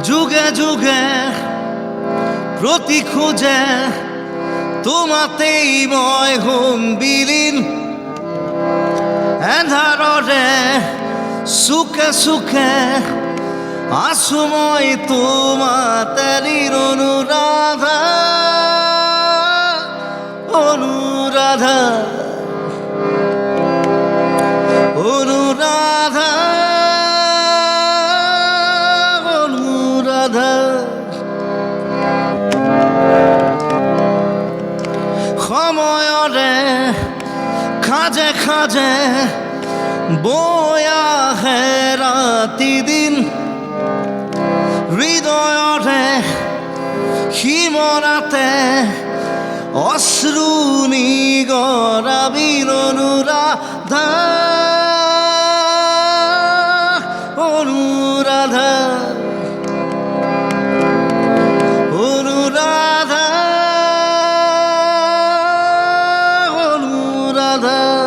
যুগে যুগে প্রতি খোঁজে তোমাতেই মই হোম বিলীন এন্ধাৰৰে সুখে সুখে আছো মই তোমাতেৰিৰ অনুৰাধা অনুৰাধা অনুৰাধা অনুৰাধা সময়ৰে খাজে খাজে বৈ আহে ৰাতি দিন হৃদয়ৰে সিমৰাতে অশ্ৰু নিগৰাবীৰ অনুৰাধা অনুৰাধা অনুৰাধা অনুৰাধা